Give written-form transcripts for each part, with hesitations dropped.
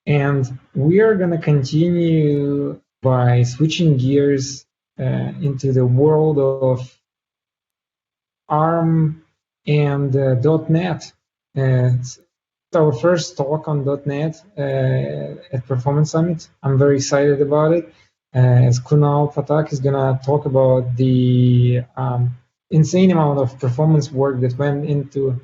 And we are going to continue by switching gears into the world of ARM and .NET. It's our first talk on .NET at Performance Summit. I'm very excited about it. As Kunal Pathak is going to talk about the insane amount of performance work that went into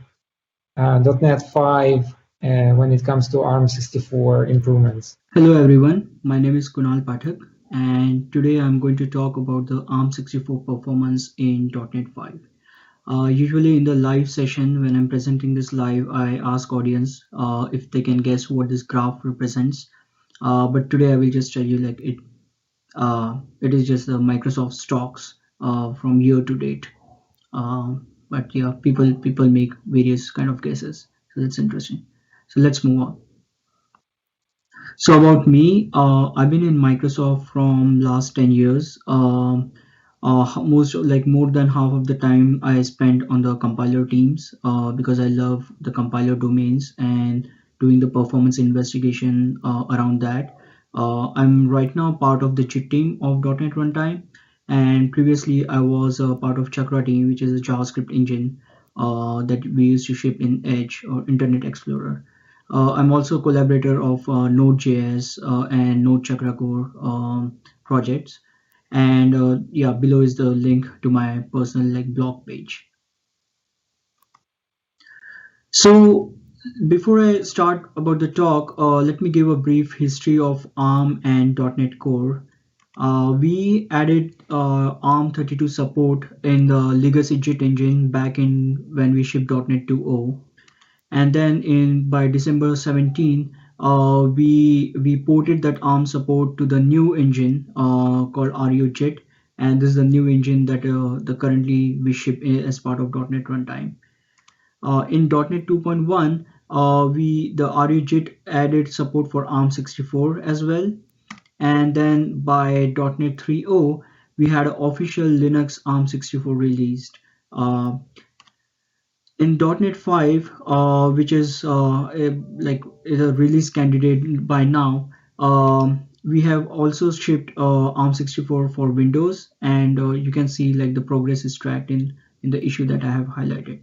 .NET 5 when it comes to ARM64 improvements. Hello everyone, my name is Kunal Pathak, and today I'm going to talk about the ARM64 performance in .NET 5. Usually in the live session, when I'm presenting this live, I ask audience if they can guess what this graph represents. But today I will just tell you like it is just the Microsoft stocks from year to date. But yeah, people make various kind of guesses, so that's interesting. So let's move on. So about me, I've been in Microsoft from last 10 years. More than half of the time I spent on the compiler teams because I love the compiler domains and doing the performance investigation around that. I'm right now part of the JIT team of .NET Runtime, and previously I was a part of Chakra team, which is a JavaScript engine that we used to ship in Edge or Internet Explorer. I'm also a collaborator of Node.js and Node Chakra Core projects. And yeah, below is the link to my personal blog page. So before I start about the talk, let me give a brief history of ARM and .NET Core. We added ARM32 support in the legacy JIT engine back in when we shipped .NET 2.0. And then by December 17, we ported that ARM support to the new engine called RUJIT, and this is the new engine that the currently we ship as part of .NET Runtime. In .NET 2.1, the RUJIT added support for ARM64 as well, and then by .NET 3.0, we had an official Linux ARM64 released. In .NET 5, which is is a release candidate by now, we have also shipped ARM64 for Windows, and you can see like the progress is tracked in the issue that I have highlighted.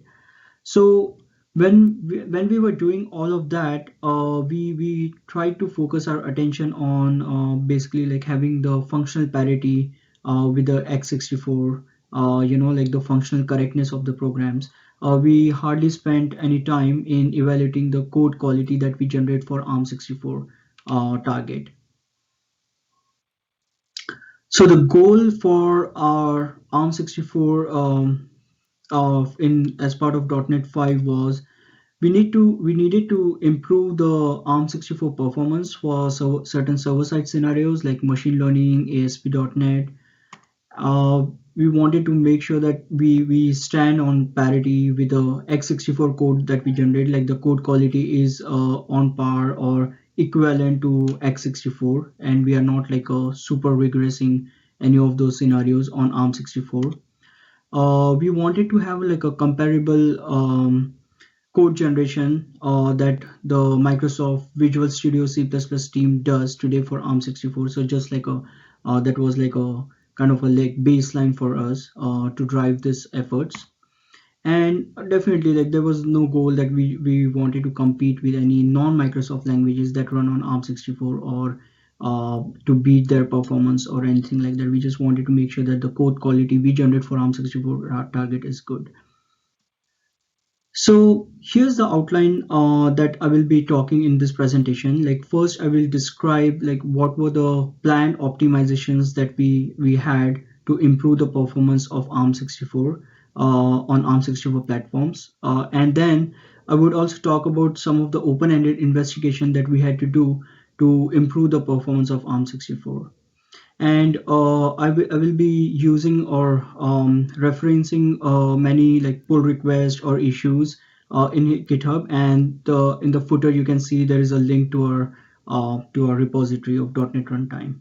So when we were doing all of that, we tried to focus our attention on basically like having the functional parity with the x64, like the functional correctness of the programs. We hardly spent any time in evaluating the code quality that we generate for ARM64 target. So the goal for our ARM64 as part of .NET 5 was we needed to improve the ARM64 performance for certain server-side scenarios like machine learning, ASP.NET. We wanted to make sure that we stand on parity with the x64 code that we generate, like the code quality is on par or equivalent to x64, and we are not like super regressing any of those scenarios on ARM64. We wanted to have like a comparable code generation that the Microsoft Visual Studio C++ team does today for ARM64. So just like that was like a kind of a like baseline for us to drive this efforts. And definitely like there was no goal that we wanted to compete with any non-Microsoft languages that run on ARM64 or to beat their performance or anything like that. We just wanted to make sure that the code quality we generate for ARM64 target is good. So here's the outline that I will be talking in this presentation. Like first, I will describe like what were the planned optimizations that we had to improve the performance of ARM64 on ARM64 platforms, and then I would also talk about some of the open-ended investigation that we had to do to improve the performance of ARM64. And I will be using or referencing many like pull requests or issues in GitHub, and in the footer you can see there is a link to our repository of .NET Runtime.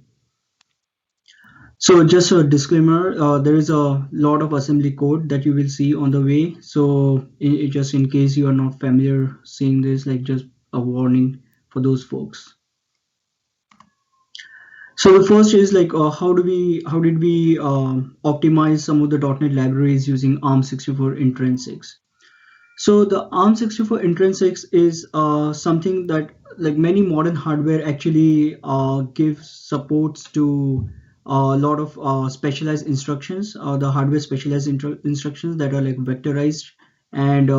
So just a disclaimer, there is a lot of assembly code that you will see on the way. So just in case you are not familiar seeing this, like just a warning for those folks. So the first is like how did we optimize some of the .NET libraries using ARM64 intrinsics. So the ARM64 intrinsics is something that like many modern hardware actually gives supports to a lot of specialized instructions, the hardware specialized instructions that are like vectorized, and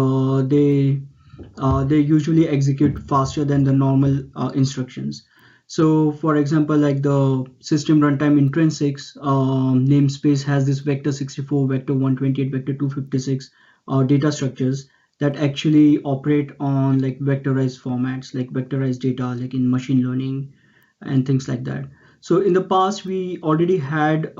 they usually execute faster than the normal instructions. So for example, like the system runtime intrinsics namespace has this vector 64, vector 128, vector 256 data structures that actually operate on like vectorized formats, like vectorized data, like in machine learning and things like that. So in the past, we already had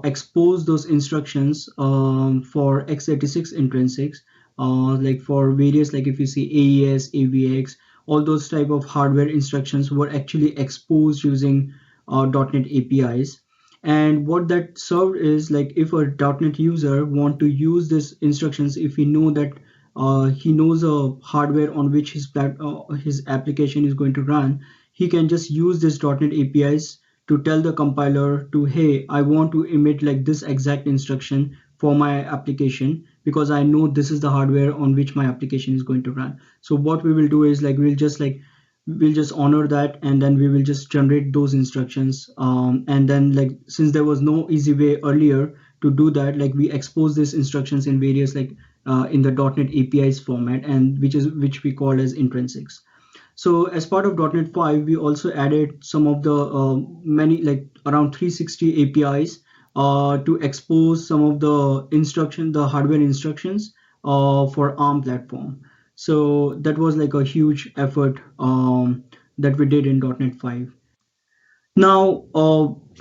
exposed those instructions for x86 intrinsics, like for various, like if you see AES, AVX, all those type of hardware instructions were actually exposed using .NET APIs. And what that served is like if a .NET user want to use these instructions, if he know that he knows a hardware on which his application is going to run, he can just use this .NET APIs to tell the compiler to, hey, I want to emit like this exact instruction for my application because I know this is the hardware on which my application is going to run. So what we will do is like we'll just honor that, and then we will just generate those instructions. And then like since there was no easy way earlier to do that, like we expose these instructions in various like in the .NET APIs format, and which we call as intrinsics. So as part of .NET 5, we also added some of the many like around 360 APIs to expose some of the hardware instructions for ARM platform. So that was like a huge effort that we did in .NET 5. Now,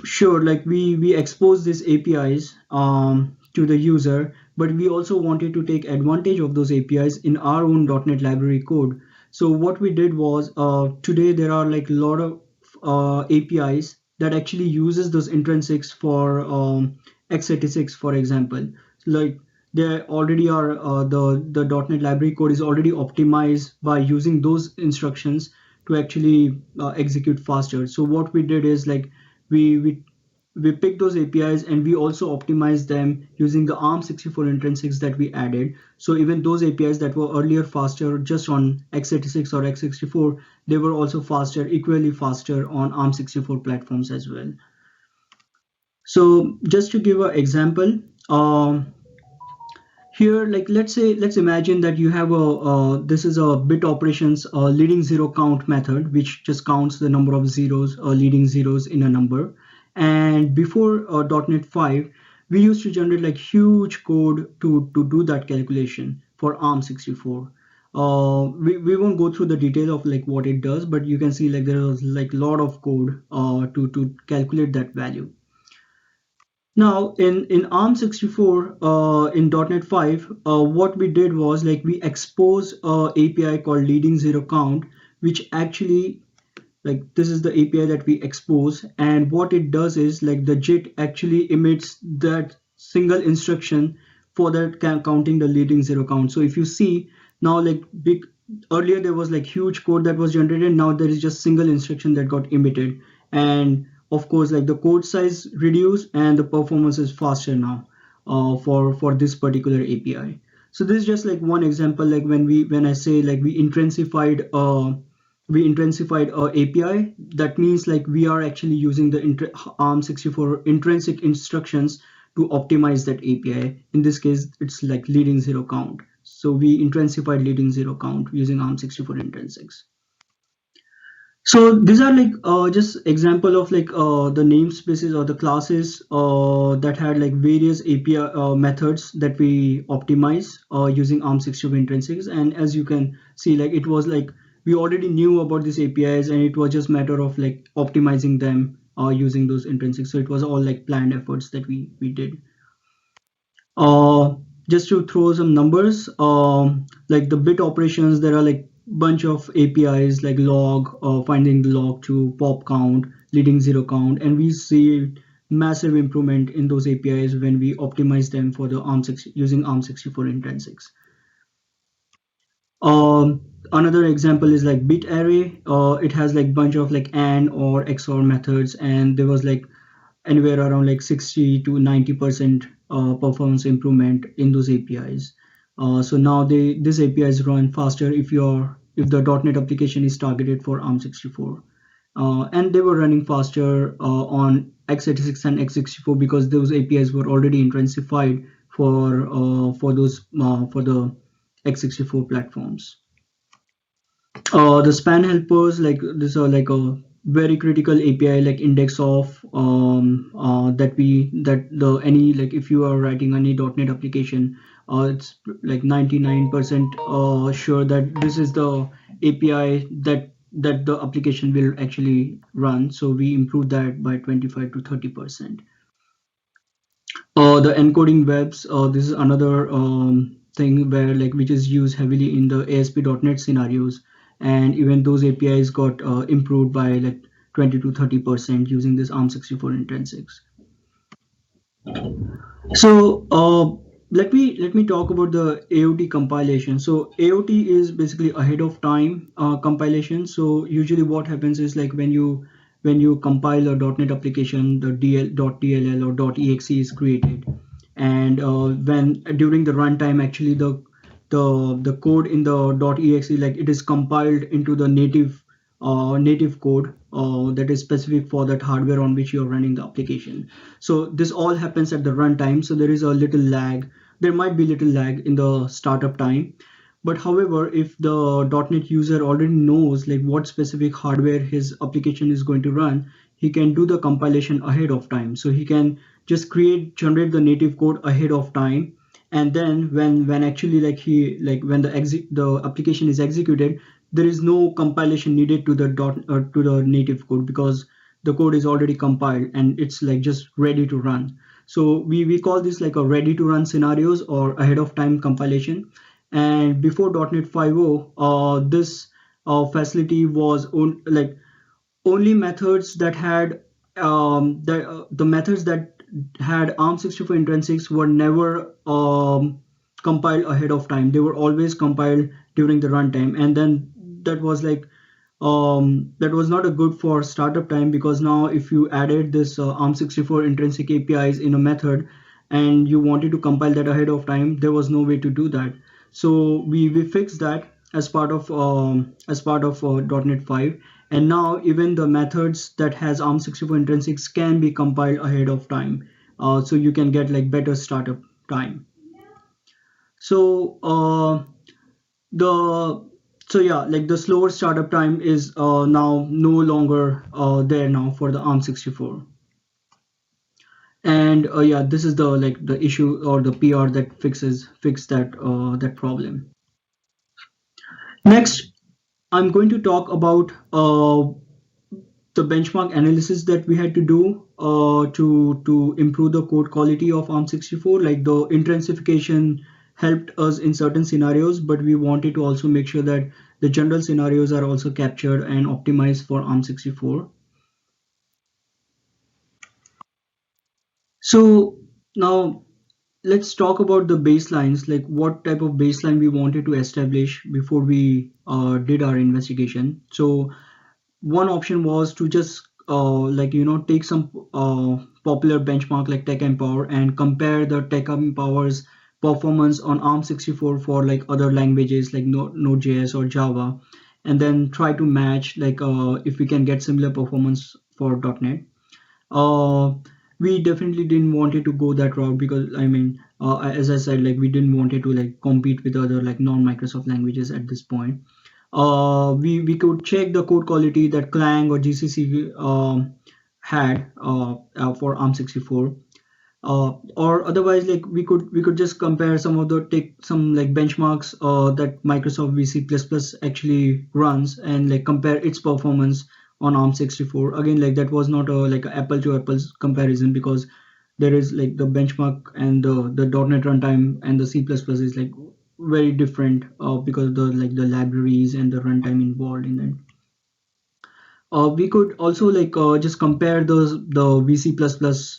sure, like we expose these APIs to the user, but we also wanted to take advantage of those APIs in our own .NET library code. So what we did was today there are like a lot of APIs that actually uses those intrinsics for x86, for example. Like there already are the .NET library code is already optimized by using those instructions to actually execute faster. So what we did is like we we we picked those APIs and we also optimized them using the ARM64 intrinsics that we added. So even those APIs that were earlier faster just on x86 or x64, they were also faster, equally faster on ARM64 platforms as well. So just to give an example, here like let's imagine that you have a this is a bit operations leading zero count method which just counts the number of zeros or leading zeros in a number. And before .NET 5 we used to generate like huge code to do that calculation for ARM64. We won't go through the detail of like what it does, but you can see like there was like a lot of code to calculate that value. Now in ARM64 in .NET 5, what we did was like we exposed a API called leading zero count, which actually like this is the API that we expose, and what it does is like the JIT actually emits that single instruction for that counting the leading zero count. So if you see now like big earlier there was like huge code that was generated, now there is just single instruction that got emitted, and of course like the code size reduced and the performance is faster now for this particular API. So this is just like one example, like when I say like we intensified our API, that means like we are actually using the ARM64 intrinsic instructions to optimize that API. In this case, it's like leading zero count. So we intensified leading zero count using ARM64 intrinsics. So these are like just example of like the namespaces or the classes that had like various API methods that we optimize using ARM64 intrinsics. And as you can see, like it was like we already knew about these APIs, and it was just matter of like optimizing them using those intrinsics. So it was all like planned efforts that we did. Uh, just to throw some numbers, like the bit operations, there are like bunch of APIs like log, finding the log to pop count, leading zero count, and we see massive improvement in those APIs when we optimize them for the using ARM64 intrinsics. another example is like bit array. It has like bunch of like AND or XOR methods, and there was like anywhere around like 60 to 90% performance improvement in those APIs. So now these APIs run faster if the .NET application is targeted for ARM64. And they were running faster on x86 and x64 because those APIs were already intrinsified for the x64 platforms. The span helpers, like this are like a very critical API like index of that the any like if you are writing any .NET application, it's like 99% sure that this is the API that the application will actually run. So we improve that by 25 to 30%. The encoding webs, this is another thing where like which is used heavily in the ASP.NET scenarios, and even those APIs got improved by like 20 to 30% using this ARM64 intrinsics. So let me talk about the AOT compilation. So AOT is basically ahead of time compilation. So usually what happens is like when you compile a .NET application, the .dll or .exe is created, and when during the runtime actually the code in the .exe, like it is compiled into the native code that is specific for that hardware on which you're running the application. So this all happens at the runtime, so there is a little lag. There might be little lag in the startup time, but however, if the .NET user already knows like what specific hardware his application is going to run, he can do the compilation ahead of time. So he can just generate the native code ahead of time, and then when actually when the application is executed, there is no compilation needed to the native code because the code is already compiled and it's like just ready to run. So we call this like a ready to run scenarios or ahead of time compilation. And before .NET 5.0, this facility was only methods that had the methods that had ARM64 intrinsics were never compiled ahead of time. They were always compiled during the runtime, and then that was not a good for startup time, because now if you added this ARM64 intrinsic APIs in a method and you wanted to compile that ahead of time, there was no way to do that. So we fixed that as part of .NET 5, and now even the methods that has ARM64 intrinsics can be compiled ahead of time, so you can get like better startup time. So the slower startup time is now no longer there now for the ARM64. And this is the issue or the PR that fixed that problem. Next, I'm going to talk about the benchmark analysis that we had to do to improve the code quality of ARM64. Like the intrinsification helped us in certain scenarios, but we wanted to also make sure that the general scenarios are also captured and optimized for ARM64. So now let's talk about the baselines, like what type of baseline we wanted to establish before we did our investigation. So one option was to just take some popular benchmark like TechEmpower and compare the TechEmpower's performance on ARM64 for like other languages like Node.js or Java, and then try to match if we can get similar performance for .NET. We definitely didn't want it to go that route because as I said, like we didn't want it to like compete with other like non-Microsoft languages at this point. We could check the code quality that Clang or GCC had for ARM64, or otherwise like we could just compare take some like benchmarks that Microsoft VC++ actually runs and like compare its performance on ARM64. Again, like that was not a apple to apples comparison, because there is like the benchmark and the .NET runtime and the C++ is like very different because the libraries and the runtime involved in it. We could also just compare the VC++,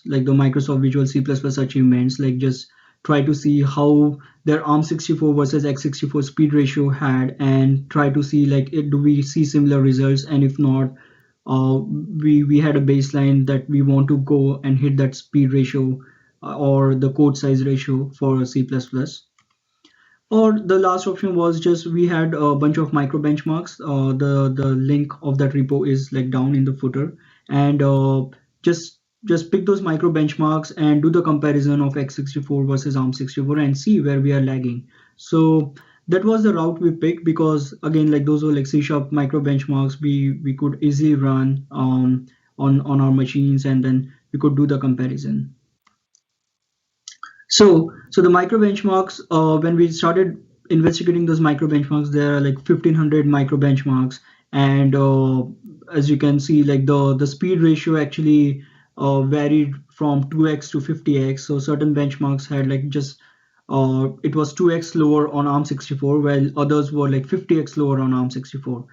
like the Microsoft Visual C++ achievements, like just try to see how their ARM64 versus x64 speed ratio had, and try to see like do we see similar results, and if not, we had a baseline that we want to go and hit that speed ratio or the code size ratio for C++. Or the last option was just we had a bunch of micro benchmarks. The link of that repo is like down in the footer, and just pick those micro benchmarks and do the comparison of x64 versus ARM64 and see where we are lagging. So that was the route we picked, because again, like those were like C# micro benchmarks we could easily run on our machines, and then we could do the comparison. So the micro benchmarks, when we started investigating those micro benchmarks, there are like 1500 micro benchmarks, and as you can see, like the speed ratio actually varied from 2x to 50x. So certain benchmarks had like just it was 2x lower on ARM64, while others were like 50x lower on ARM64.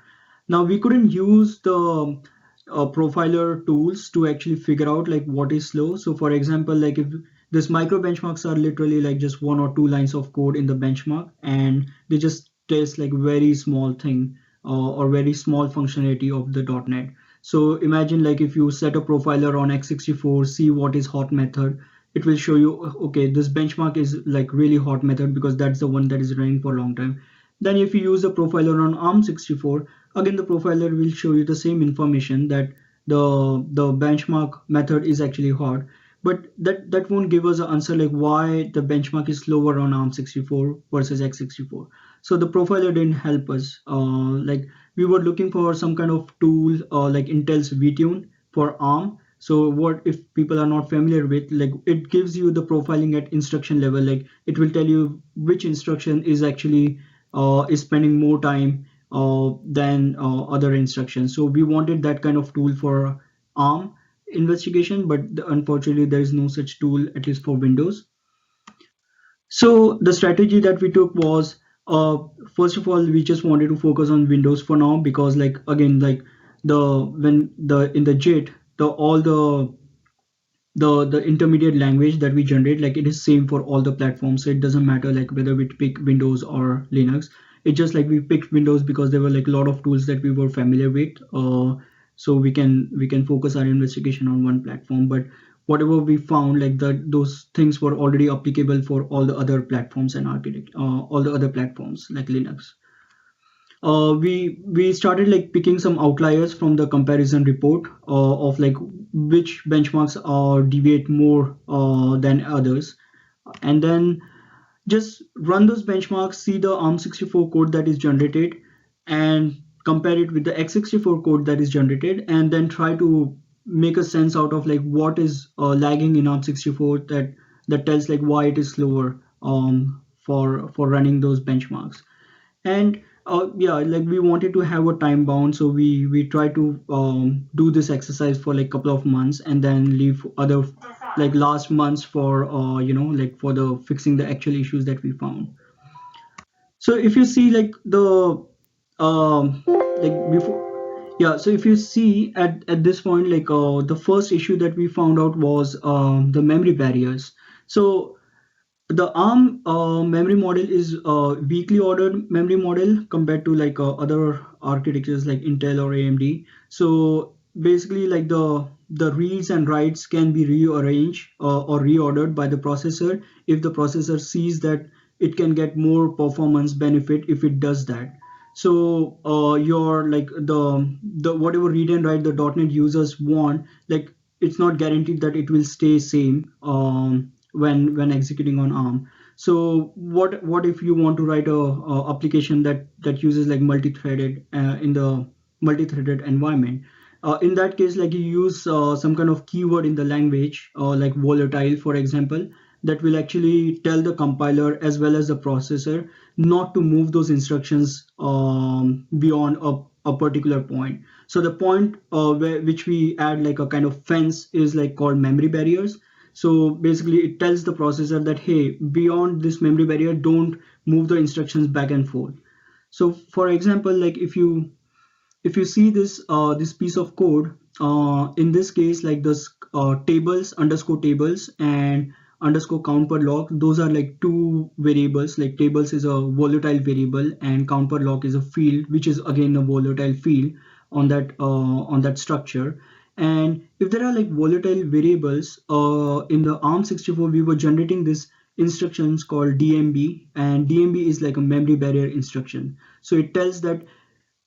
Now we couldn't use the profiler tools to actually figure out like what is slow. So for example, like if this micro benchmarks are literally like just 1 or 2 lines of code in the benchmark, and they just test like very small thing or very small functionality of the .NET. So imagine like if you set a profiler on x64, see what is hot method, it will show you, okay, this benchmark is like really hot method because that's the one that is running for a long time. Then if you use a profiler on ARM64, again the profiler will show you the same information, that the benchmark method is actually hot, but that won't give us an answer like why the benchmark is slower on ARM64 versus x64. So the profiler didn't help us. Like we were looking for some kind of tool like Intel's vtune for ARM. So what, if people are not familiar with, like it gives you the profiling at instruction level, like it will tell you which instruction is actually is spending more time than other instructions. So we wanted that kind of tool for ARM investigation, but unfortunately there is no such tool, at least for Windows. So the strategy that we took was, first of all, we just wanted to focus on Windows for now, because like again, like when the in the JIT, all the intermediate language that we generate, like it is same for all the platforms. So it doesn't matter like whether we pick Windows or Linux. It's just like we picked Windows because there were like a lot of tools that we were familiar with. So we can focus our investigation on one platform. But whatever we found, like those things were already applicable for all the other platforms and all the other platforms like Linux. We started like picking some outliers from the comparison report of like which benchmarks deviate more than others, and then just run those benchmarks, see the ARM64 code that is generated, and compare it with the x64 code that is generated, and then try to make a sense out of like what is lagging in ARM64 that tells like why it is slower for running those benchmarks. And yeah, like we wanted to have a time bound, so we try to do this exercise for like a couple of months, and then leave other like last months for like for the fixing the actual issues that we found. So if you see like the like before, yeah, so if you see at this point, like the first issue that we found out was the memory barriers. So the ARM memory model is a weakly ordered memory model compared to like other architectures like Intel or AMD. So basically, like the reads and writes can be rearranged or reordered by the processor if the processor sees that it can get more performance benefit if it does that. So your like the whatever read and write the .NET users want, like it's not guaranteed that it will stay same when executing on ARM. So what if you want to write a application that uses like multi-threaded in the multi-threaded environment? In that case, like you use some kind of keyword in the language, like volatile, for example, that will actually tell the compiler as well as the processor not to move those instructions beyond a particular point. So the point which we add like a kind of fence is like called memory barriers. So basically it tells the processor that, hey, beyond this memory barrier, don't move the instructions back and forth. So for example, like if you see this this piece of code, in this case, like this tables underscore tables, and underscore count per lock. Those are like two variables. Like tables is a volatile variable and count per lock is a field, which is again a volatile field on that structure. And if there are like volatile variables in the ARM64, we were generating this instructions called DMB, and DMB is like a memory barrier instruction. So it tells that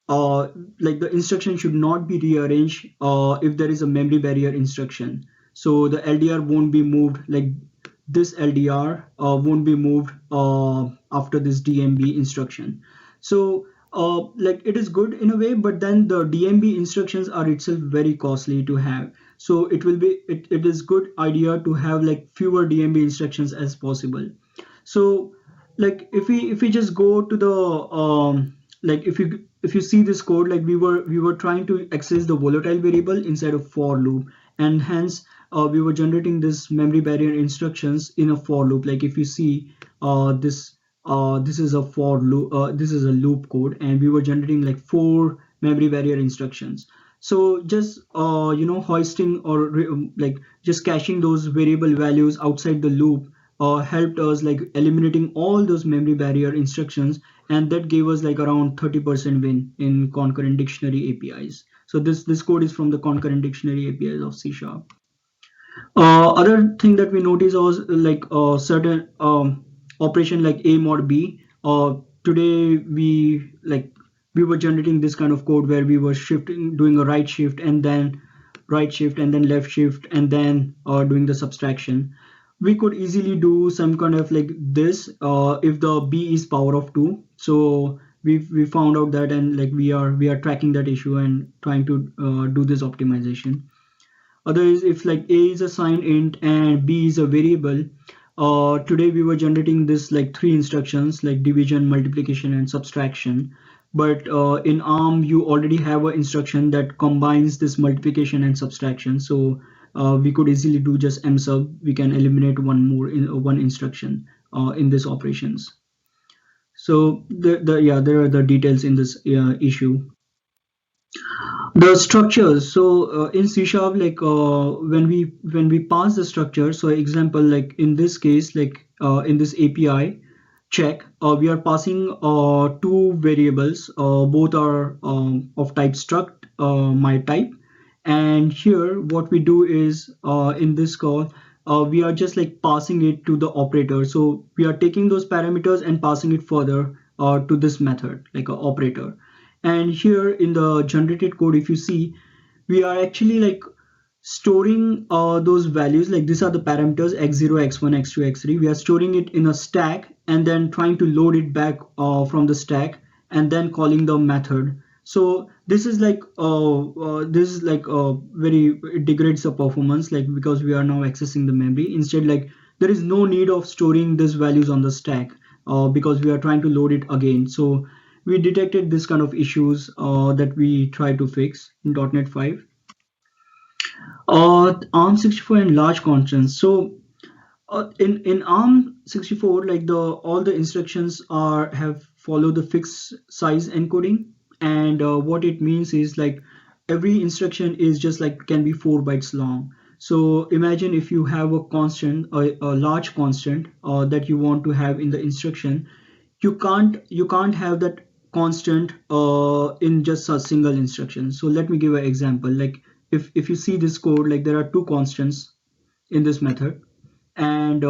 like the instruction should not be rearranged if there is a memory barrier instruction. So the LDR won't be moved, like this LDR won't be moved after this DMB instruction. So like it is good in a way, but then the DMB instructions are itself very costly to have. So it is good idea to have like fewer DMB instructions as possible. So like if we just go to the like if you see this code, like we were trying to access the volatile variable inside a for loop, and hence we were generating this memory barrier instructions in a for loop. Like if you see this is a for loop, this is a loop code, and we were generating like 4 memory barrier instructions. So just hoisting or like just caching those variable values outside the loop helped us like eliminating all those memory barrier instructions, and that gave us like around 30% win in concurrent dictionary APIs. So this code is from the concurrent dictionary APIs of C#. Other thing that we noticed was like certain operation like a mod b. Today we were generating this kind of code where we were doing a right shift and then left shift and then doing the subtraction. We could easily do some kind of like this if the b is power of 2. So we found out that, and like we are tracking that issue and trying to do this optimization. Other is if like a is a signed int and b is a variable. Today we were generating this like 3 instructions like division, multiplication, and subtraction. But in ARM you already have an instruction that combines this multiplication and subtraction. So we could easily do just m sub. We can eliminate one instruction in this operations. So there are the details in this issue. The structures. So in C#, like when we pass the structure, so example like in this case, like in this API check, we are passing 2 variables. Both are of type struct, my type. And here what we do is in this call, we are just like passing it to the operator. So we are taking those parameters and passing it further to this method like an operator. And here in the generated code, if you see, we are actually like storing those values. Like these are the parameters x0, x1, x2, x3. We are storing it in a stack and then trying to load it back from the stack and then calling the method. So this is like very, it degrades the performance, like because we are now accessing the memory. Instead, like there is no need of storing these values on the stack because we are trying to load it again. So we detected this kind of issues that we try to fix in .NET 5. ARM64 and large constants. So in ARM64, like all the instructions have follow the fixed size encoding, and what it means is like every instruction is just like can be 4 bytes long. So imagine if you have a constant, a large constant that you want to have in the instruction, you can't have that constant in just a single instruction. So let me give an example. Like if you see this code, like there are 2 constants in this method, and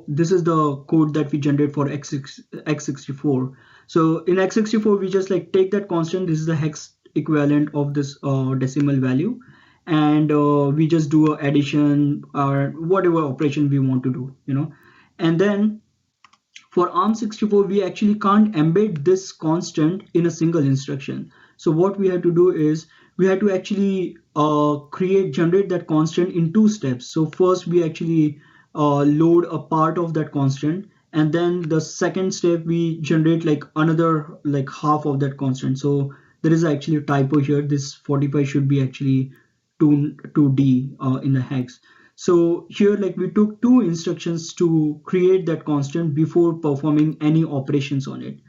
this is the code that we generate for x64. So in x64 we just like take that constant, this is the hex equivalent of this decimal value, and we just do a addition or whatever operation we want to do, and then for ARM64, we actually can't embed this constant in a single instruction. So what we had to do is we had to actually generate that constant in 2 steps. So first we actually load a part of that constant, and then the second step we generate like another like half of that constant. So there is actually a typo here. This 45 should be actually 2D in the hex. So here like we took 2 instructions to create that constant before performing any operations on it.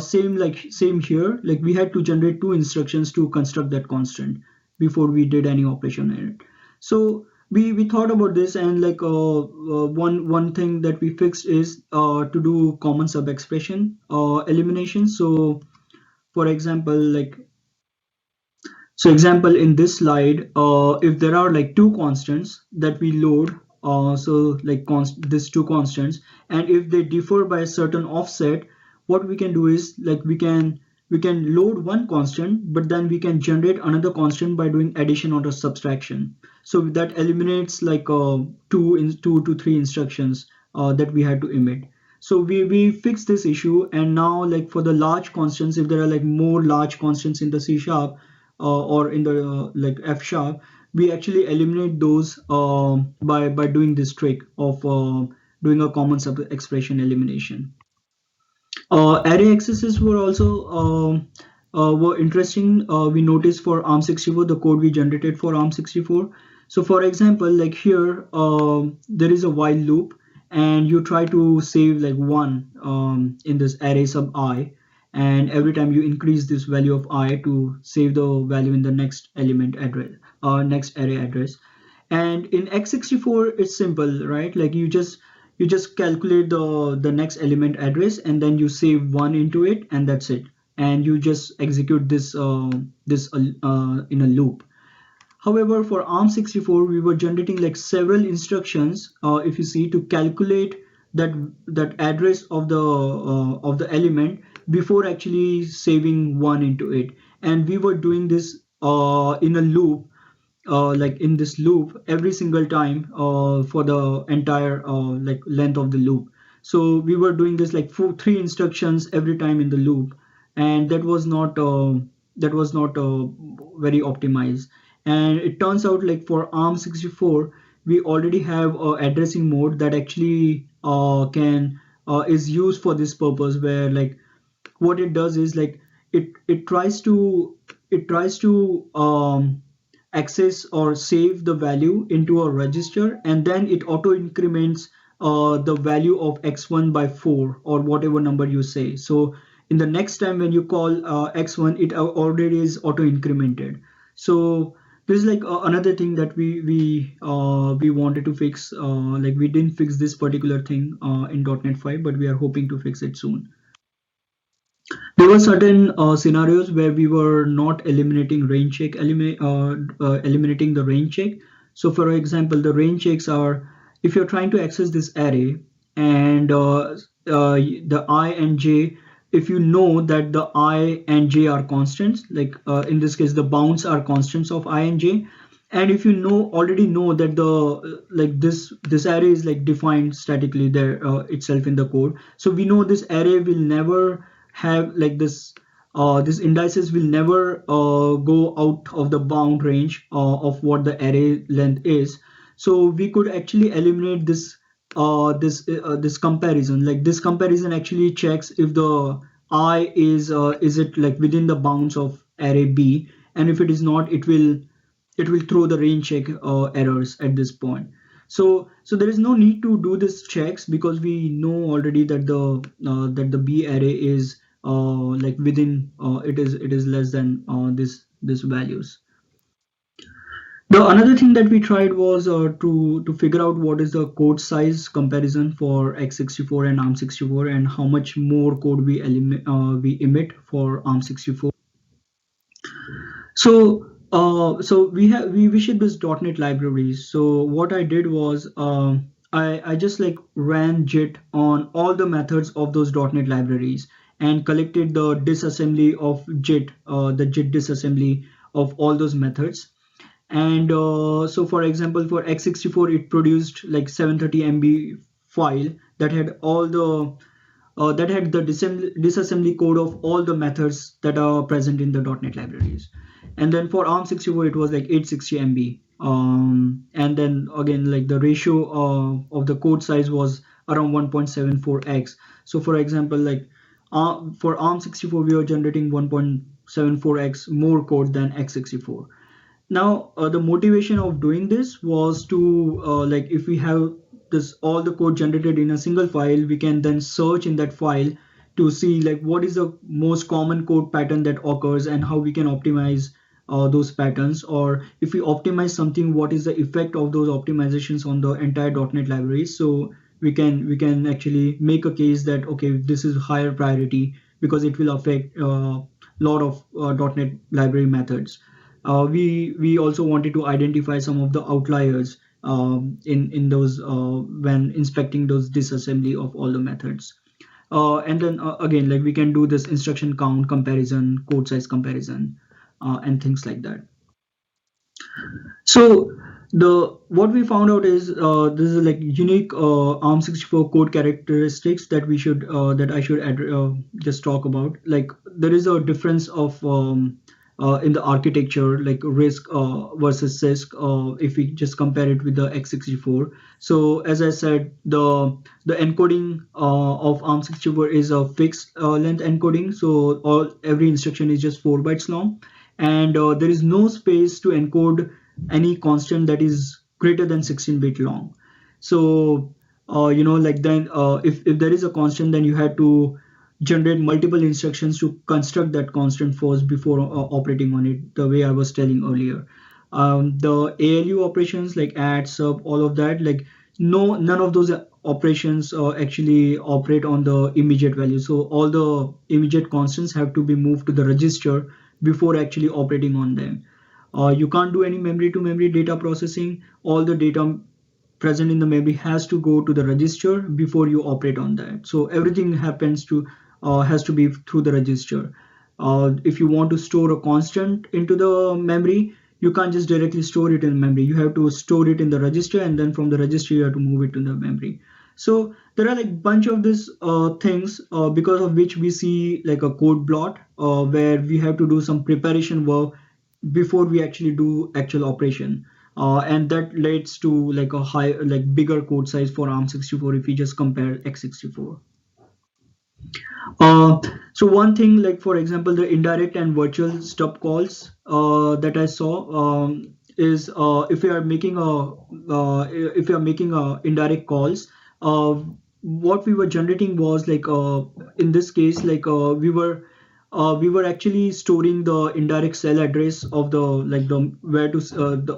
Same here, like we had to generate 2 instructions to construct that constant before we did any operation on it. So we thought about this, and like one thing that we fixed is to do common sub expression elimination. So for example, example in this slide, if there are like two constants that we load, so like these two constants, and if they differ by a certain offset, what we can do is like we can load one constant, but then we can generate another constant by doing addition or subtraction. So that eliminates like two to three instructions that we had to emit. So we fixed this issue, and now like for the large constants, if there are like more large constants in the C sharp or in the like F sharp, we actually eliminate those by doing this trick of doing a common sub expression elimination. Array accesses were also were interesting. We noticed for ARM64, the code we generated for ARM64. So for example, like here, there is a while loop, and you try to save like one in this array sub I, and every time you increase this value of I to save the value in the next element address, next array address. And in x64 it's simple, right? Like you just calculate the next element address, and then you save one into it, and that's it, and you just execute this in a loop. However, for ARM64 we were generating like several instructions, if you see, to calculate that address of the element before actually saving one into it, and we were doing this in a loop, like in this loop every single time for the entire like length of the loop. So we were doing this like three instructions every time in the loop, and that was not very optimized. And it turns out like for ARM64 we already have a addressing mode that actually can is used for this purpose, where like what it does is like it tries to access or save the value into a register, and then it auto increments the value of x1 by 4 or whatever number you say. So in the next time when you call x1, it already is auto incremented. So this is like another thing that we wanted to fix. Like we didn't fix this particular thing in .NET 5, but we are hoping to fix it soon. There were certain scenarios where we were not eliminating range check, eliminating the range check. So for example, the range checks are, if you're trying to access this array, and the I and j, if you know that the I and j are constants, like in this case the bounds are constants of I and j, and if you already know that the like this array is like defined statically there itself in the code, so we know this array will never have like this indices will never go out of the bound range of what the array length is. So we could actually eliminate this comparison. Like this comparison actually checks if the I is it like within the bounds of array B, and if it is not, it will throw the range check errors at this point. So there is no need to do this checks, because we know already that the B array is like within it is less than this values. The another thing that we tried was to figure out what is the code size comparison for x64 and ARM64, and how much more code we emit for ARM64. So we shipped this .NET libraries. So what I did was I just like ran JIT on all the methods of those .NET libraries, and collected the disassembly of JIT, the JIT disassembly of all those methods. And so for example, for x64 it produced like 730 MB file that had all the disassembly code of all the methods that are present in the .NET libraries. And then for ARM64 it was like 860 MB. And then again, like the ratio of the code size was around 1.74x. So for example, like for ARM64 we are generating 1.74x more code than x64. Now the motivation of doing this was to like if we have this all the code generated in a single file, we can then search in that file to see like what is the most common code pattern that occurs, and how we can optimize those patterns, or if we optimize something, what is the effect of those optimizations on the entire .NET library. So we can actually make a case that okay, this is higher priority because it will affect a lot of .NET library methods. We also wanted to identify some of the outliers in those when inspecting those disassembly of all the methods. And then again, like we can do this instruction count comparison, code size comparison, and things like that. So the what we found out is this is like unique ARM64 code characteristics that we should that I should just talk about. Like there is a difference of in the architecture, like RISC versus CISC, if we just compare it with the x64. So as I said, the encoding of ARM64 is a fixed length encoding. So every instruction is just 4 bytes long, and there is no space to encode any constant that is greater than 16-bit long. So like then if there is a constant, then you have to generate multiple instructions to construct that constant first before operating on it, the way I was telling earlier. The ALU operations like add, sub, all of that, like none of those operations actually operate on the immediate value. So all the immediate constants have to be moved to the register before actually operating on them. You can't do any memory to memory data processing. All the data present in the memory has to go to the register before you operate on that. So everything has to be through the register. If you want to store a constant into the memory, you can't just directly store it in memory. You have to store it in the register, and then from the register you have to move it to the memory. So there are like bunch of these things because of which we see like a code blot where we have to do some preparation work before we actually do actual operation. And that leads to like a bigger code size for ARM64 if we just compare x64. So one thing, like for example, the indirect and virtual stub calls that I saw is if we are making a indirect calls, what we were generating was like in this case, like we were actually storing the indirect cell address of the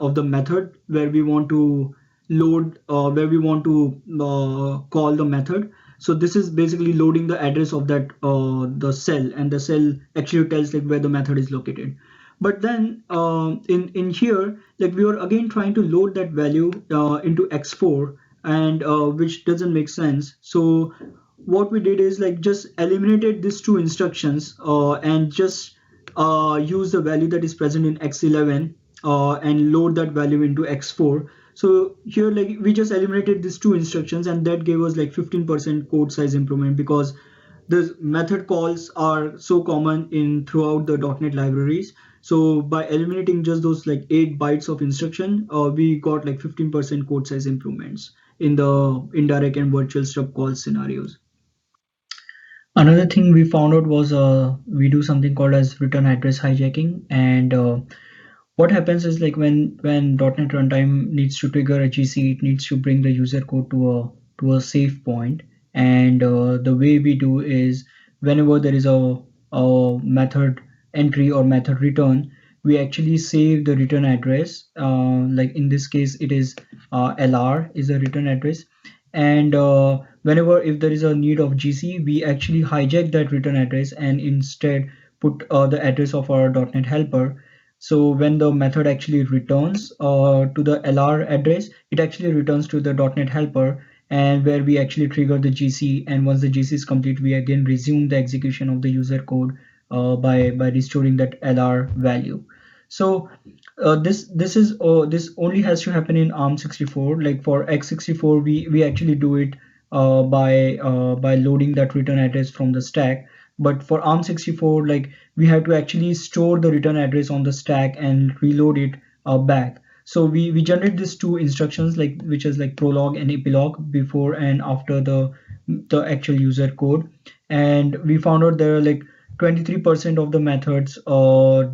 of the method where we want to load where we want to call the method. So this is basically loading the address of that the cell, and the cell actually tells like where the method is located. But then in here, like we were again trying to load that value into x4, and which doesn't make sense. So what we did is like just eliminated these two instructions and just use the value that is present in x11 and load that value into x4. So here, like we just eliminated these two instructions, and that gave us like 15% code size improvement, because the method calls are so common in throughout the .NET libraries. So by eliminating just those like 8 bytes of instruction, we got like 15% code size improvements in the indirect and virtual stub call scenarios. Another thing we found out was we do something called as return address hijacking, and what happens is like when .NET runtime needs to trigger a GC, it needs to bring the user code to a safe point, and the way we do is whenever there is a method entry or method return, we actually save the return address. Like in this case, it is LR is the return address, and whenever if there is a need of GC, we actually hijack that return address and instead put the address of our .NET helper. So when the method actually returns to the LR address, it actually returns to the .NET helper, and where we actually trigger the GC. And once the GC is complete, we again resume the execution of the user code by restoring that LR value. So this only has to happen in ARM64. Like for x64, we actually do it by loading that return address from the stack. But for ARM64, like we have to actually store the return address on the stack and reload it back. So we generate these two instructions, like which is like prologue and epilogue before and after the actual user code. And we found out there are like 23% of the methods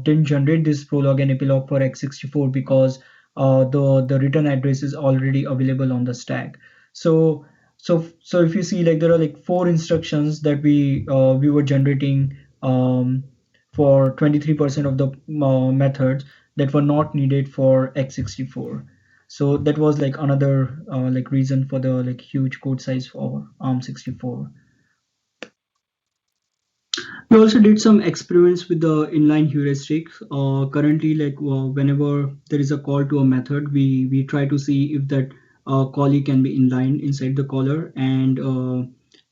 didn't generate this prologue and epilogue for x64 because the return address is already available on the stack. So if you see, like there are like 4 instructions that we were generating for 23% of the methods that were not needed for x64. So that was like another like reason for the like huge code size for ARM64. We also did some experiments with the inline heuristics. Currently, like whenever there is a call to a method, we try to see if that callee can be inline inside the caller, and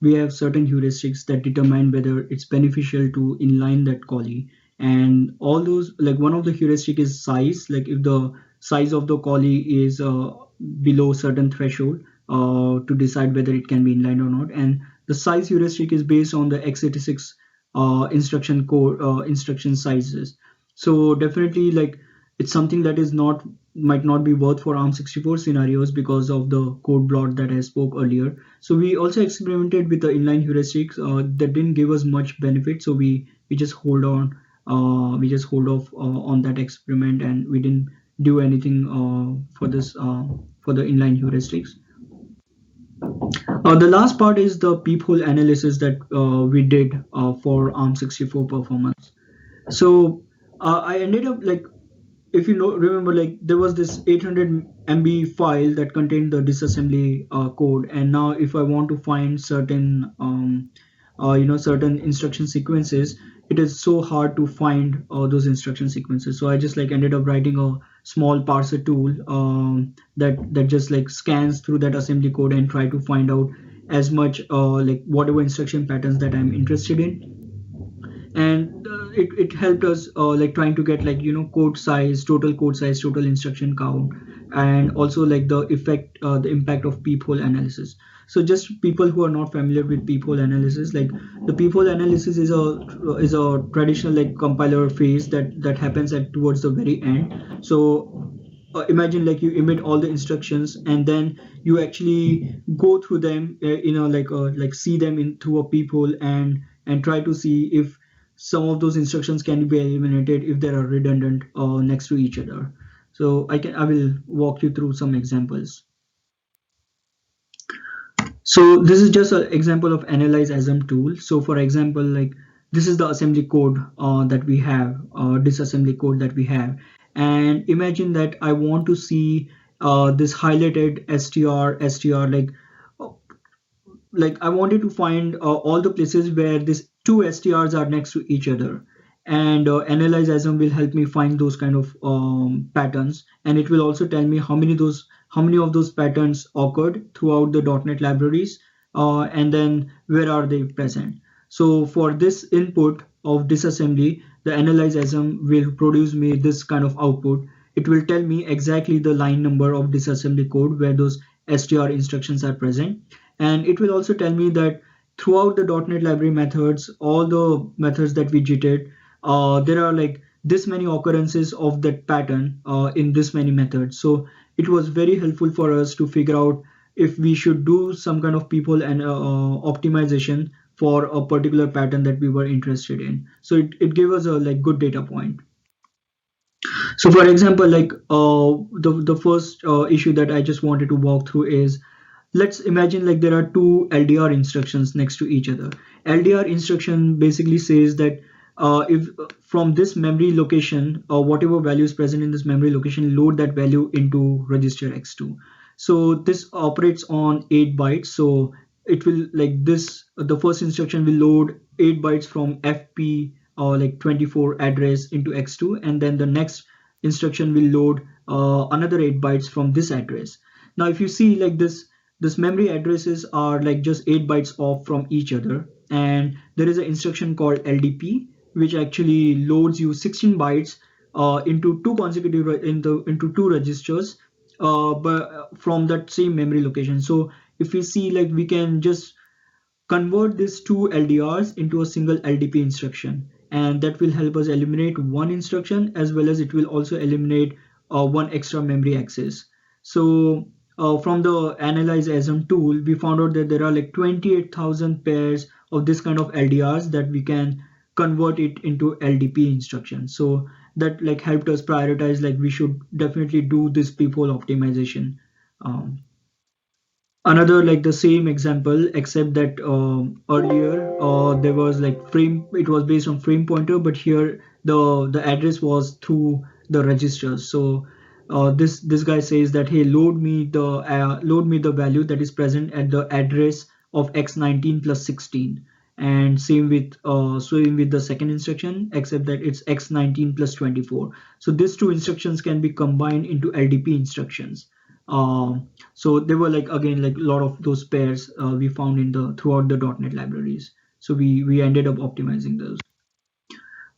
we have certain heuristics that determine whether it's beneficial to inline that callee. And all those, like one of the heuristic is size, like if the size of the callee is below certain threshold to decide whether it can be inline or not. And the size heuristic is based on the x86 instruction code instruction sizes. So definitely, like it's something that is not might not be worth for ARM64 scenarios because of the code blot that I spoke earlier. So we also experimented with the inline heuristics that didn't give us much benefit. So we just hold on we just hold off on that experiment, and we didn't do anything for this for the inline heuristics. The last part is the peephole analysis that we did for ARM64 performance. So I ended up like, if you know, remember, like there was this 800 MB file that contained the disassembly code, and now if I want to find certain certain instruction sequences, it is so hard to find those instruction sequences. So I just like ended up writing a small parser tool that just like scans through that assembly code and try to find out as much like whatever instruction patterns that I'm interested in. And it helped us like trying to get like code size, total instruction count, and also like the impact of peephole analysis. So just people who are not familiar with peephole analysis, like the peephole analysis is a traditional like compiler phase that happens at towards the very end. So imagine like you emit all the instructions, and then you actually go through them like see them in through a peephole, and try to see if some of those instructions can be eliminated if they are redundant next to each other. So I will walk you through some examples. So this is just an example of AnalyzeAsm tool. So for example, like this is the assembly code that we have, disassembly code that we have. And imagine that I want to see this highlighted str, like I wanted to find all the places where these two strs are next to each other, and AnalyzeAsm will help me find those kind of patterns, and it will also tell me how many of those patterns occurred throughout the .NET libraries, and then where are they present. So for this input of disassembly, the AnalyzeAsm will produce me this kind of output. It will tell me exactly the line number of disassembly code where those str instructions are present, and it will also tell me that throughout the .NET library methods, all the methods that we jitted, there are like this many occurrences of that pattern in this many methods. So it was very helpful for us to figure out if we should do some kind of peephole and optimization for a particular pattern that we were interested in. So it gave us a like good data point. So for example, like the first issue that I just wanted to walk through is, let's imagine like there are two LDR instructions next to each other. LDR instruction basically says that if from this memory location or whatever value is present in this memory location, load that value into register X2. So this operates on 8 bytes. So it will like this, the first instruction will load 8 bytes from FP or like 24 address into X2, and then the next instruction will load another 8 bytes from this address. Now if you see like this memory addresses are like just 8 bytes off from each other, and there is an instruction called LDP which actually loads you 16 bytes into two consecutive into two registers but from that same memory location. So if we see like we can just convert these two LDRs into a single LDP instruction, and that will help us eliminate one instruction, as well as it will also eliminate one extra memory access. So from the AnalyzeAsm tool, we found out that there are like 28,000 pairs of this kind of LDRs that we can convert it into LDP instructions. So that like helped us prioritize like we should definitely do this peephole optimization. Another like the same example, except that earlier there was like frame, it was based on frame pointer, but here the address was through the registers. So this guy says that, hey, load me the value that is present at the address of x19 plus 16. And same with the second instruction, except that it's x19 plus 24. So these two instructions can be combined into LDP instructions. So there were like, again, like a lot of those pairs we found in the throughout the .NET libraries. So we ended up optimizing those.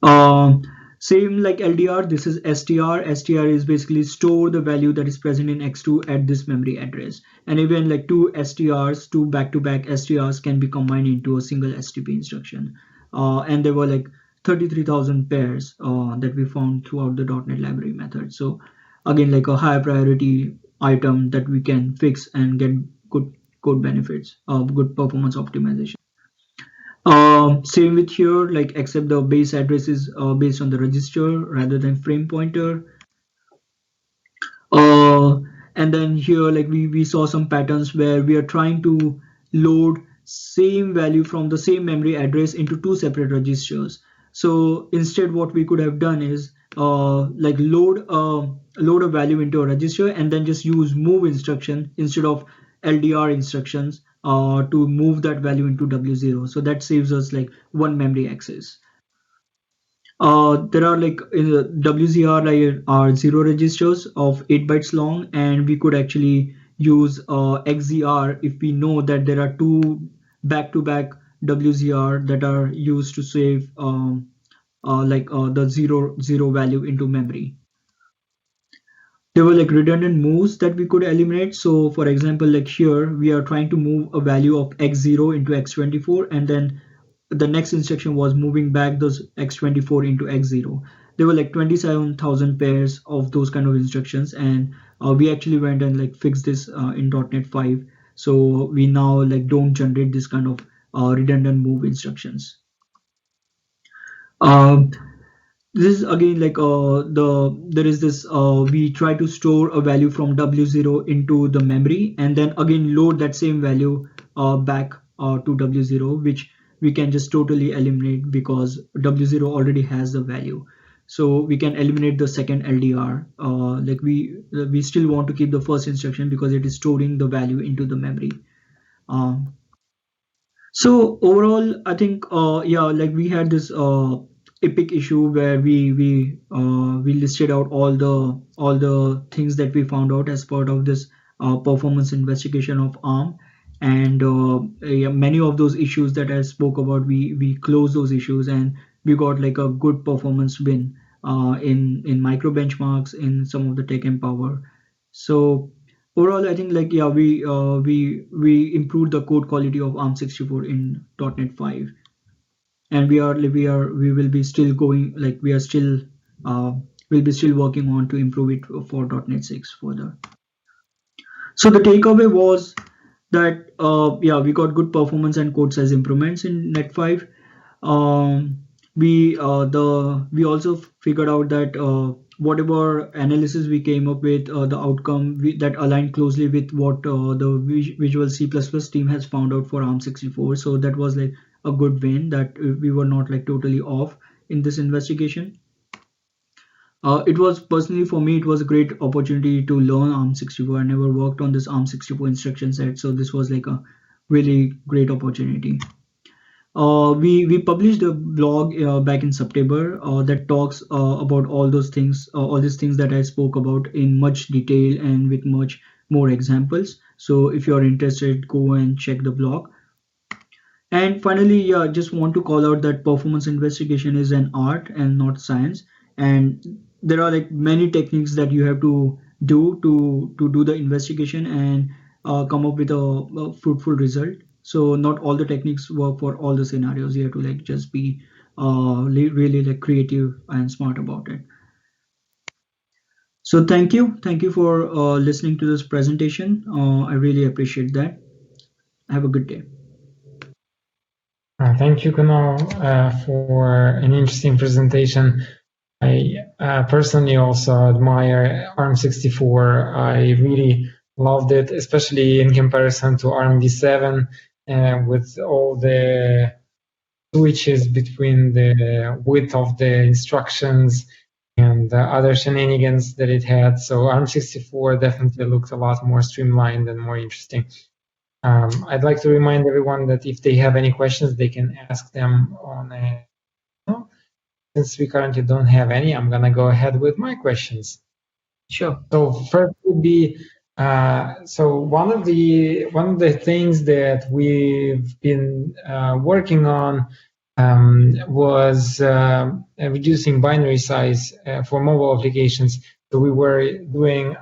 Um, Same like LDR, this is STR. STR is basically store the value that is present in X2 at this memory address. And even like two STRs, two back-to-back STRs can be combined into a single STP instruction. And there were like 33,000 pairs that we found throughout the .NET library method. So again, like a high priority item that we can fix and get good code benefits, good performance optimization. Same with here, like except the base address is based on the register rather than frame pointer. Uh, and then here, like we saw some patterns where we are trying to load same value from the same memory address into two separate registers. So instead, what we could have done is like load a value into a register and then just use move instruction instead of LDR instructions to move that value into W0. So that saves us like one memory access. There are like WZR like, are 0 registers of 8 bytes long, and we could actually use XZR if we know that there are two back-to-back WZR that are used to save the zero value into memory. There were like redundant moves that we could eliminate. So for example, like here we are trying to move a value of x0 into x24, and then the next instruction was moving back those x24 into x0. There were like 27,000 pairs of those kind of instructions, and we actually went and like fixed this in .NET 5. So we now like don't generate this kind of redundant move instructions. This is again like there is this we try to store a value from W0 into the memory and then again load that same value back to W0, which we can just totally eliminate because W0 already has the value. So we can eliminate the second LDR. Like we still want to keep the first instruction because it is storing the value into the memory. So overall, I think yeah, like we had this epic issue where we listed out all the things that we found out as part of this performance investigation of ARM, and yeah, many of those issues that I spoke about, we closed those issues and we got like a good performance win in Microbenchmarks in some of the Tech Empower. So overall, I think like yeah, we improved the code quality of ARM64 in .NET 5, and we will be still going, like we are still will be still working on to improve it for .NET 6 further. So the takeaway was that yeah, we got good performance and code size improvements in .NET 5. We also figured out that whatever analysis we came up with, the outcome that aligned closely with what the Visual C++ team has found out for ARM64. So that was like a good win, that we were not like totally off in this investigation. It was personally for me, it was a great opportunity to learn ARM64. I never worked on this ARM64 instruction set, so this was like a really great opportunity. We published a blog back in September that talks about all those things, all these things that I spoke about in much detail and with much more examples. So if you're interested, go and check the blog. And finally, yeah, just want to call out that performance investigation is an art and not science. And there are like many techniques that you have to do to do the investigation and come up with a fruitful result. So not all the techniques work for all the scenarios. You have to like just be really like creative and smart about it. So thank you for listening to this presentation. I really appreciate that. Have a good day. Thank you, Kunal, for an interesting presentation. I personally also admire ARM64. I really loved it, especially in comparison to ARM-v7 with all the switches between the width of the instructions and other shenanigans that it had. So ARM64 definitely looked a lot more streamlined and more interesting. I'd like to remind everyone that if they have any questions, they can ask them on a. Since we currently don't have any, I'm gonna go ahead with my questions. Sure. So first would be so one of the things that we've been working on was reducing binary size for mobile applications. So we were doing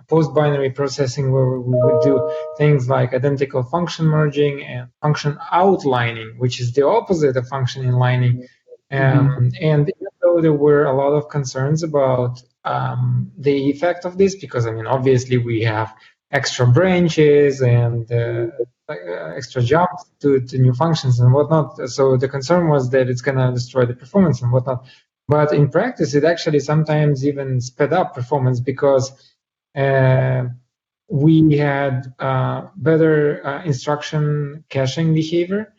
post-binary processing where we would do things like identical function merging and function outlining, which is the opposite of function inlining. And even though there were a lot of concerns about the effect of this, because I mean, obviously we have extra branches and extra jumps to new functions and whatnot. So the concern was that it's going to destroy the performance and whatnot. But in practice, it actually sometimes even sped up performance because we had better instruction caching behavior.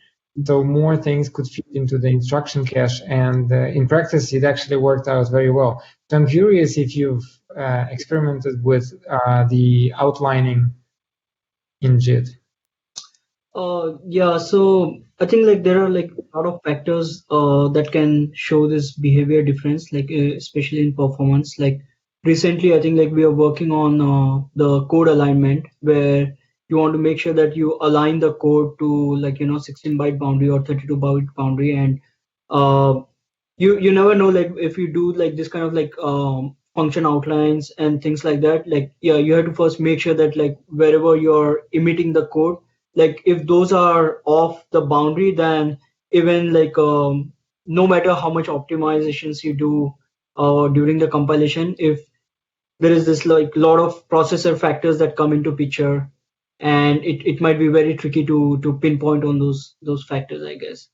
So more things could fit into the instruction cache, and in practice, it actually worked out very well. So I'm curious if you've experimented with the outlining in JIT. Yeah, so I think like there are like a lot of factors that can show this behavior difference, like especially in performance. Like recently, I think like we are working on the code alignment where you want to make sure that you align the code to like 16-byte boundary or 32-byte boundary, and you never know like if you do like this kind of like function outlines and things like that. Like yeah, you have to first make sure that like wherever you're emitting the code, like if those are off the boundary, then even like no matter how much optimizations you do during the compilation, if there is this like lot of processor factors that come into picture, and it might be very tricky to pinpoint on those factors, I guess.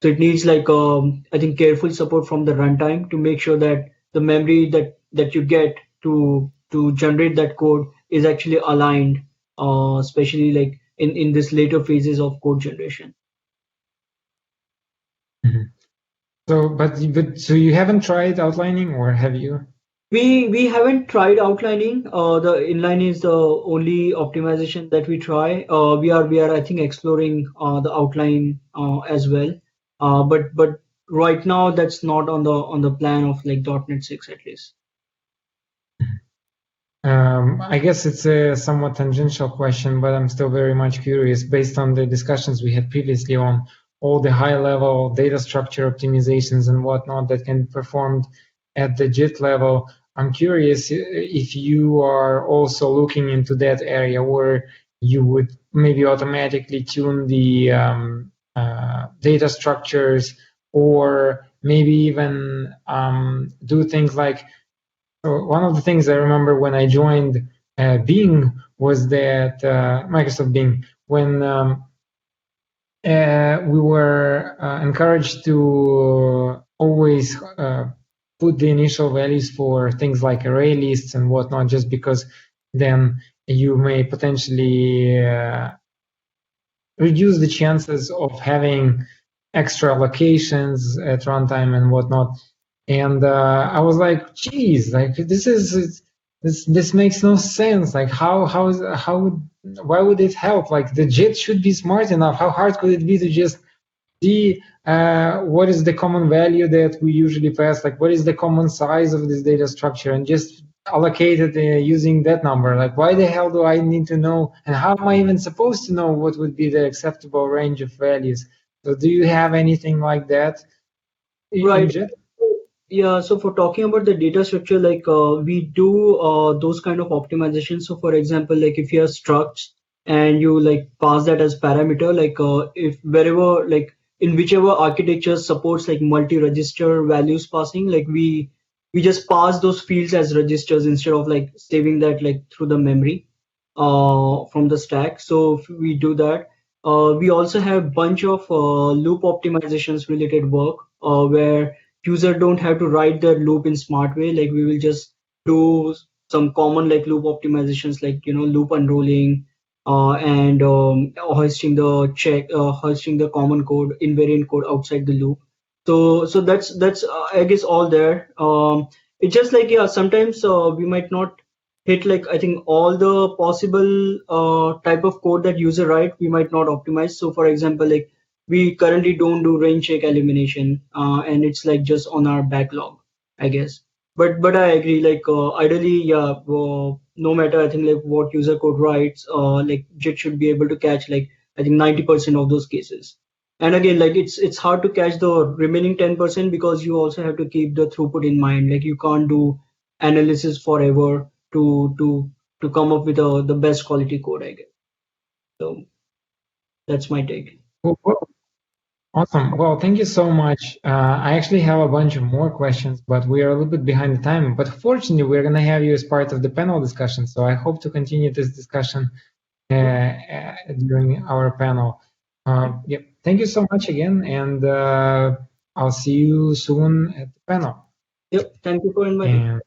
So it needs like I think careful support from the runtime to make sure that the memory that you get to generate that code is actually aligned, especially like in this later phases of code generation. So, but so you haven't tried outlining, or have you? We haven't tried outlining. The inline is the only optimization that we try. We are I think exploring the outline as well. But right now that's not on the plan of like .NET 6 at least. I guess it's a somewhat tangential question, but I'm still very much curious based on the discussions we had previously on all the high-level data structure optimizations and whatnot that can be performed at the JIT level. I'm curious if you are also looking into that area where you would maybe automatically tune the data structures, or maybe even do things like. So one of the things I remember when I joined Bing was that Microsoft Bing, when we were encouraged to always put the initial values for things like array lists and whatnot, just because then you may potentially reduce the chances of having extra allocations at runtime and whatnot. And I was like, geez, like this makes no sense. Like why would it help? Like the JIT should be smart enough. How hard could it be to just see what is the common value that we usually pass? Like what is the common size of this data structure, and just allocate it using that number? Like why the hell do I need to know, and how am I even supposed to know what would be the acceptable range of values? So do you have anything like that in JIT? Yeah, so for talking about the data structure, like we do those kind of optimizations. So for example, like if you have structs and you like pass that as parameter, like if wherever like in whichever architecture supports like multi-register values passing, like we just pass those fields as registers instead of like saving that like through the memory from the stack. So if we do that, we also have bunch of loop optimizations related work where user don't have to write their loop in smart way. Like we will just do some common like loop optimizations, like loop unrolling, and hoisting the common code, invariant code outside the loop. So that's I guess all there. It's just like, yeah, sometimes we might not hit, like, I think all the possible type of code that user write, we might not optimize. So for example, like, we currently don't do range check elimination, and it's like just on our backlog, I guess. But I agree, like, ideally, yeah, no matter, I think, like, what user code writes, like, JIT should be able to catch, like, I think 90% of those cases. And again, like, it's hard to catch the remaining 10% because you also have to keep the throughput in mind. Like, you can't do analysis forever to come up with the best quality code, I guess. So that's my take. Well, awesome. Well, thank you so much. I actually have a bunch of more questions, but we are a little bit behind the time. But fortunately, we're going to have you as part of the panel discussion. So I hope to continue this discussion during our panel. Yep. Thank you so much again, and I'll see you soon at the panel. Yep. Thank you for inviting.